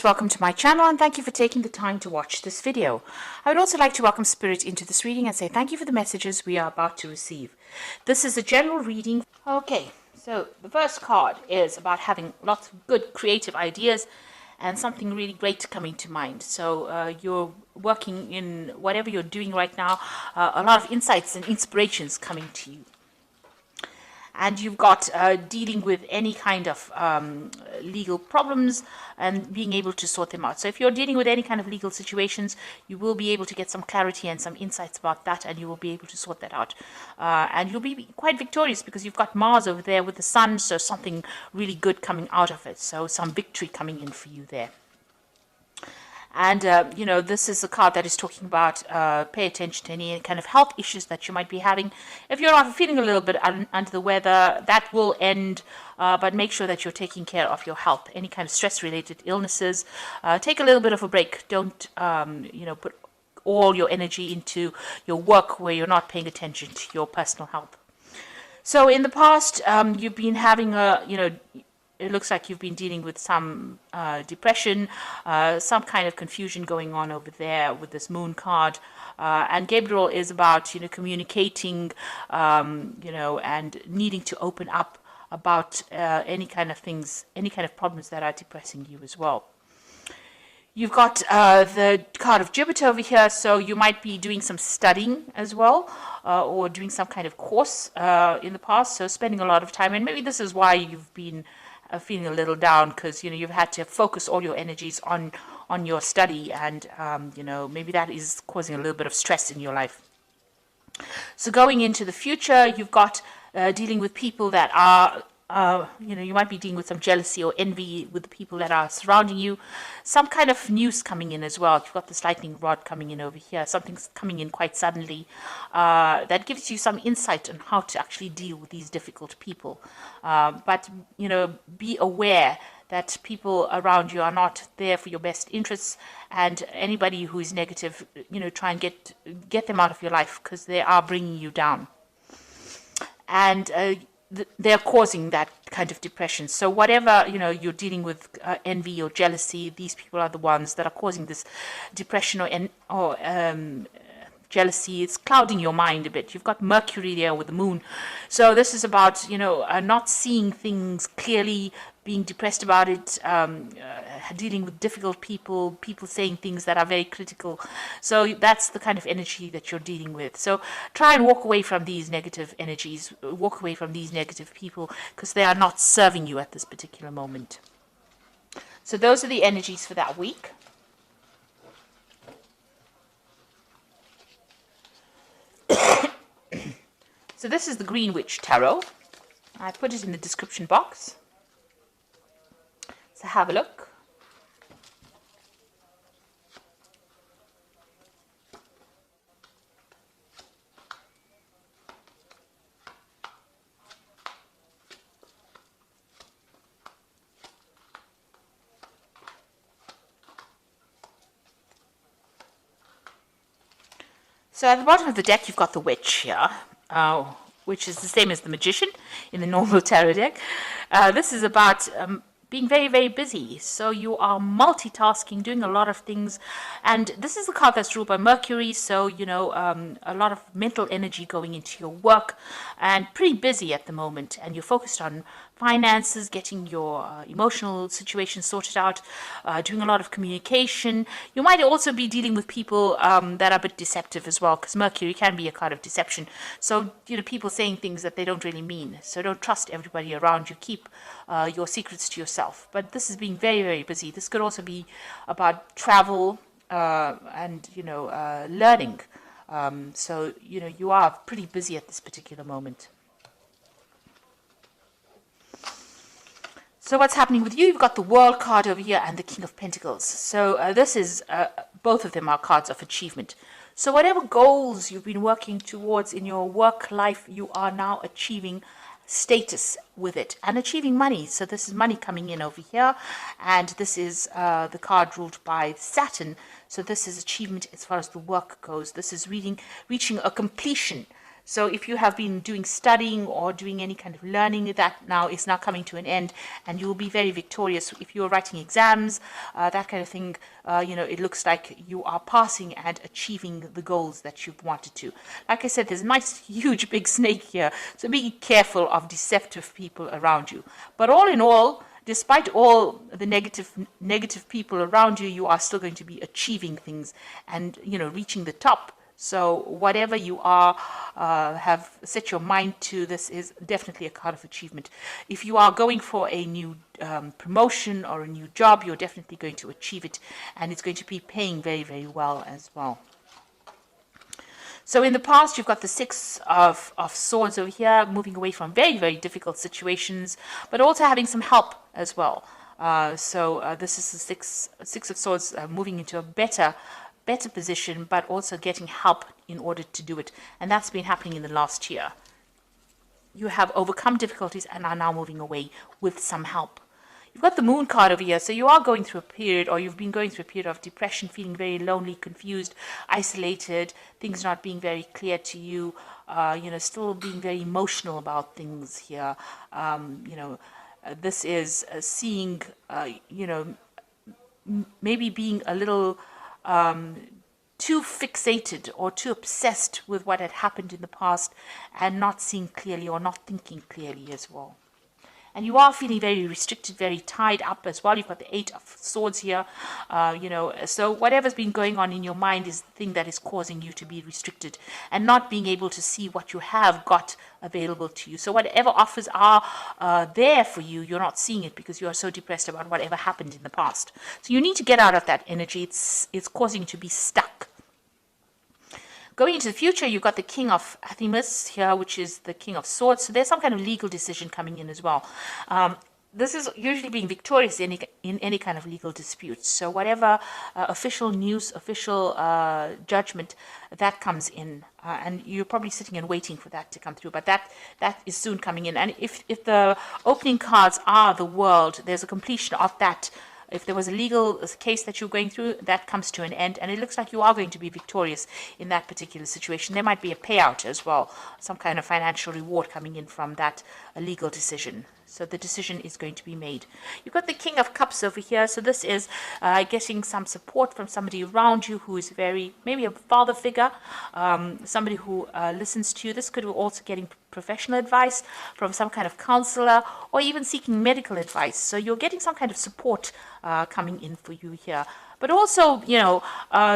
Welcome to my channel and thank you for taking the time to watch this video. I would also like to welcome Spirit into this reading and say thank you for the messages we are about to receive. This is a general reading. Okay, so the first card is about having lots of good creative ideas and something really great coming to mind. So you're working in whatever you're doing right now, a lot of insights and inspirations coming to you. And you've got dealing with any kind of legal problems and being able to sort them out. So if you're dealing with any kind of legal situations, you will be able to get some clarity and some insights about that, and you will be able to sort that out. And you'll be quite victorious because you've got Mars over there with the Sun, so something really good coming out of it. So some victory coming in for you there. And, this is a card that is talking about pay attention to any kind of health issues that you might be having. If you're feeling a little bit under the weather, that will end, but make sure that you're taking care of your health. Any kind of stress-related illnesses, take a little bit of a break. Don't, put all your energy into your work where you're not paying attention to your personal health. So in the past, you've been having it looks like you've been dealing with some depression, some kind of confusion going on over there with this moon card. And Gabriel is about, communicating, and needing to open up about any kind of things, any kind of problems that are depressing you as well. You've got the card of Jupiter over here, so you might be doing some studying as well, or doing some kind of course in the past, so spending a lot of time. And maybe this is why you've been feeling a little down, because you've had to focus all your energies on your study, and maybe that is causing a little bit of stress in your life. So going into the future, you've got dealing with people that are you might be dealing with some jealousy or envy with the people that are surrounding you. Some kind of news coming in as well. You've got this lightning rod coming in over here. Something's coming in quite suddenly that gives you some insight on how to actually deal with these difficult people. But be aware that people around you are not there for your best interests, and anybody who is negative, try and get them out of your life, because they are bringing you down. And they're causing that kind of depression. So whatever you're dealing with, envy or jealousy, these people are the ones that are causing this depression or jealousy. It's clouding your mind a bit. You've got Mercury there with the moon, so this is about not seeing things clearly, being depressed about it, dealing with difficult people saying things that are very critical. So that's the kind of energy that you're dealing with. So try and walk away from these negative energies, walk away from these negative people, because they are not serving you at this particular moment. So those are the energies for that week. So this is the Green Witch Tarot. I put it in the description box, so have a look. So at the bottom of the deck, you've got the Witch here, which is the same as the Magician in the normal tarot deck. This is about being very, very busy. So you are multitasking, doing a lot of things. And this is the card that's ruled by Mercury. So, a lot of mental energy going into your work, and pretty busy at the moment. And you're focused on finances, getting your emotional situation sorted out, doing a lot of communication. You might also be dealing with people that are a bit deceptive as well, because Mercury can be a card of deception. So, people saying things that they don't really mean. So don't trust everybody around you. Keep your secrets to yourself. But this is being very, very busy. This could also be about travel and, learning. So, you are pretty busy at this particular moment. So what's happening with you? You've got the World card over here and the King of Pentacles. So this is, both of them are cards of achievement. So whatever goals you've been working towards in your work life, you are now achieving status with it and achieving money. So this is money coming in over here, and this is the card ruled by Saturn. So this is achievement as far as the work goes. This is reaching a completion. So if you have been doing studying or doing any kind of learning, that now is now coming to an end, and you will be very victorious. If you're writing exams, that kind of thing, it looks like you are passing and achieving the goals that you've wanted to. Like I said, there's a nice, huge, big snake here, so be careful of deceptive people around you. But all in all, despite all the negative people around you, you are still going to be achieving things and, reaching the top. So whatever you are, have set your mind to, this is definitely a card of achievement. If you are going for a new promotion or a new job, you're definitely going to achieve it, and it's going to be paying very, very well as well. So in the past, you've got the Six of Swords over here, moving away from very, very difficult situations, but also having some help as well. This is the Six of Swords, moving into a better position, but also getting help in order to do it. And that's been happening in the last year. You have overcome difficulties and are now moving away with some help. You've got the Moon card over here, so you are going through a period, or you've been going through a period of depression, feeling very lonely, confused, isolated, things not being very clear to you, still being very emotional about things here. This is seeing, maybe being a little too fixated or too obsessed with what had happened in the past and not seeing clearly or not thinking clearly as well. And you are feeling very restricted, very tied up as well. You've got the Eight of Swords here, so whatever's been going on in your mind is the thing that is causing you to be restricted and not being able to see what you have got available to you. So whatever offers are there for you, you're not seeing it because you are so depressed about whatever happened in the past. So you need to get out of that energy. It's causing you to be stuck. Going into the future, you've got the King of Athamas here, which is the King of Swords. So there's some kind of legal decision coming in as well. This is usually being victorious in any kind of legal dispute. So whatever official news, official judgment that comes in, and you're probably sitting and waiting for that to come through, but that is soon coming in. And if the opening cards are the World, there's a completion of that. If there was a legal case that you're going through, that comes to an end, and it looks like you are going to be victorious in that particular situation. There might be a payout as well, some kind of financial reward coming in from that legal decision. So the decision is going to be made. You've got the King of Cups over here. So this is getting some support from somebody around you who is maybe a father figure, somebody who listens to you. This could be also getting professional advice from some kind of counselor, or even seeking medical advice. So you're getting some kind of support coming in for you here. But also,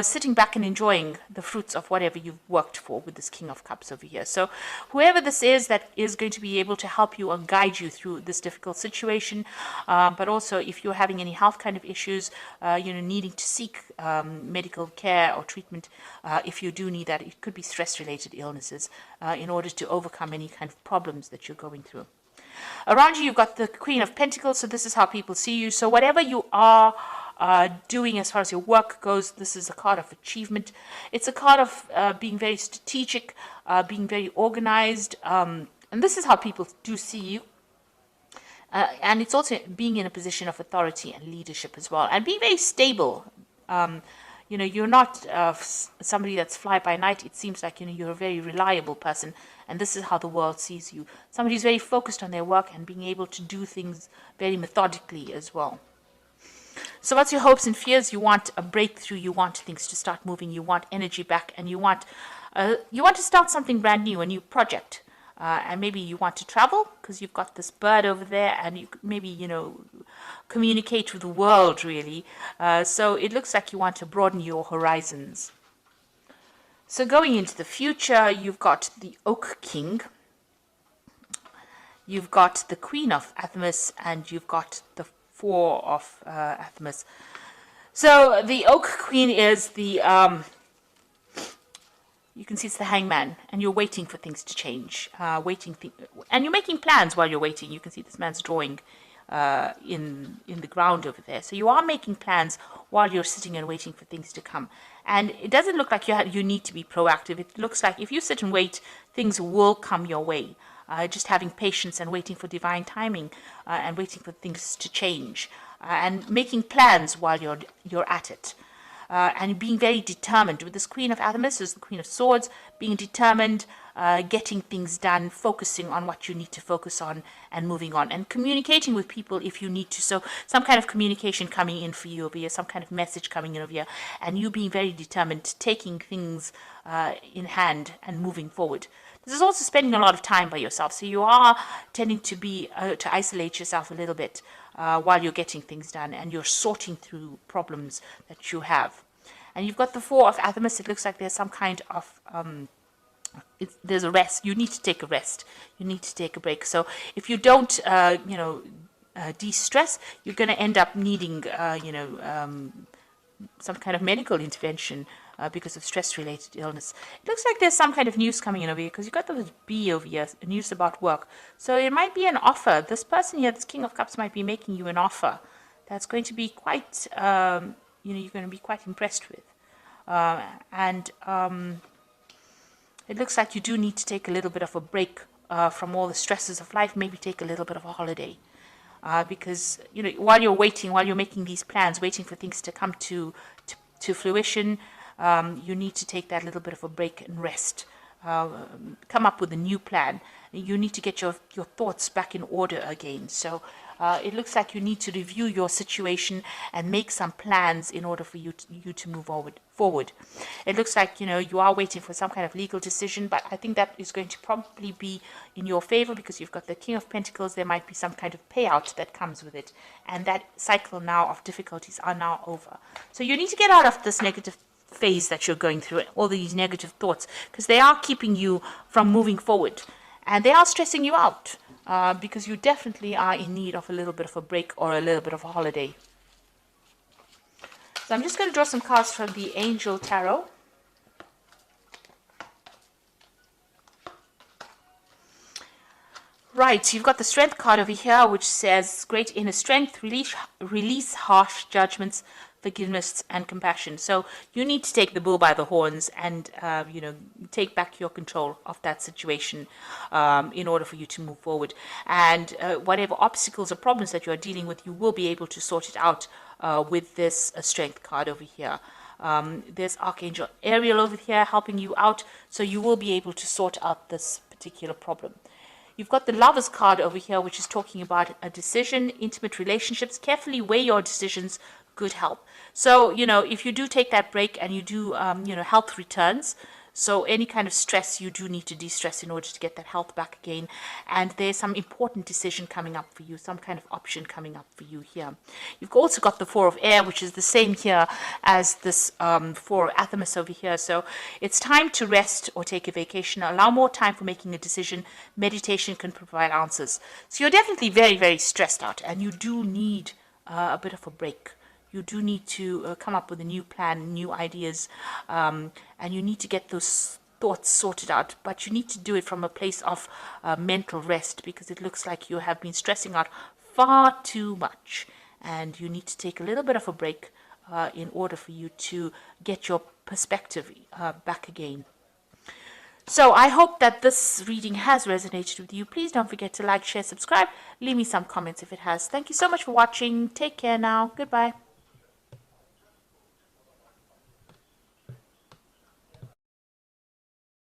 sitting back and enjoying the fruits of whatever you've worked for with this King of Cups over here. So whoever this is that is going to be able to help you and guide you through this difficult situation, but also if you're having any health kind of issues, needing to seek medical care or treatment, if you do need that, it could be stress-related illnesses in order to overcome any kind of problems that you're going through. Around you, you've got the Queen of Pentacles, so this is how people see you. So whatever you are doing as far as your work goes, this is a card of achievement. It's a card of being very strategic, being very organized, and this is how people do see you. And it's also being in a position of authority and leadership as well, and being very stable. You're not somebody that's fly by night. It seems like you're a very reliable person, and this is how the world sees you. Somebody who's very focused on their work and being able to do things very methodically as well. So what's your hopes and fears? You want a breakthrough. You want things to start moving. You want energy back, and you want to start something brand new, a new project. And maybe you want to travel because you've got this bird over there, and you maybe communicate with the world really. So it looks like you want to broaden your horizons. So going into the future, you've got the Oak King, you've got the Queen of Athamas, and you've got the Four of Athamas. So the Oak Queen is the you can see it's the Hangman, and you're waiting for things to change, and you're making plans while you're waiting. You can see this man's drawing in the ground over there. So you are making plans while you're sitting and waiting for things to come. And it doesn't look like you need to be proactive. It looks like if you sit and wait, things will come your way. Just having patience and waiting for divine timing, and waiting for things to change, and making plans while you're at it. And being very determined. With this Queen of Athamas, is the Queen of Swords, being determined, getting things done, focusing on what you need to focus on and moving on, and communicating with people if you need to. So some kind of communication coming in for you over here, some kind of message coming in over here, and you being very determined, taking things in hand and moving forward. This is also spending a lot of time by yourself, so you are tending to be to isolate yourself a little bit while you're getting things done and you're sorting through problems that you have. And you've got the Four of Athamas. It looks like there's some kind of there's a rest. You need to take a rest. You need to take a break. So if you don't, de-stress, you're going to end up needing, some kind of medical intervention because of stress-related illness. It looks like there's some kind of news coming in over here because you've got the B over here, news about work. So it might be an offer. This person here, this King of Cups, might be making you an offer that's going to be quite, you're going to be quite impressed with. It looks like you do need to take a little bit of a break from all the stresses of life, maybe take a little bit of a holiday. Because, while you're waiting, while you're making these plans, waiting for things to come to fruition, you need to take that little bit of a break and rest. Come up with a new plan. You need to get your thoughts back in order again. So it looks like you need to review your situation and make some plans in order for you to move forward. It looks like, you are waiting for some kind of legal decision, but I think that is going to probably be in your favor because you've got the King of Pentacles. There might be some kind of payout that comes with it. And that cycle now of difficulties are now over. So you need to get out of this negative phase that you're going through, all these negative thoughts, because they are keeping you from moving forward. And they are stressing you out because you definitely are in need of a little bit of a break or a little bit of a holiday. So I'm just going to draw some cards from the Angel Tarot. Right, so you've got the Strength card over here, which says, great inner strength, release harsh judgments, forgiveness and compassion. So you need to take the bull by the horns and, take back your control of that situation in order for you to move forward. And whatever obstacles or problems that you are dealing with, you will be able to sort it out with this Strength card over here. There's Archangel Ariel over here helping you out, so you will be able to sort out this particular problem. You've got the Lovers card over here, which is talking about a decision, intimate relationships. Carefully weigh your decisions, good help. So, if you do take that break and you do, health returns. So any kind of stress, you do need to de-stress in order to get that health back again. And there's some important decision coming up for you, some kind of option coming up for you here. You've also got the Four of Air, which is the same here as this Four of Athamas over here. So it's time to rest or take a vacation. Allow more time for making a decision. Meditation can provide answers. So you're definitely very, very stressed out, and you do need a bit of a break. You do need to come up with a new plan, new ideas, and you need to get those thoughts sorted out. But you need to do it from a place of mental rest, because it looks like you have been stressing out far too much. And you need to take a little bit of a break in order for you to get your perspective back again. So I hope that this reading has resonated with you. Please don't forget to like, share, subscribe. Leave me some comments if it has. Thank you so much for watching. Take care now. Goodbye.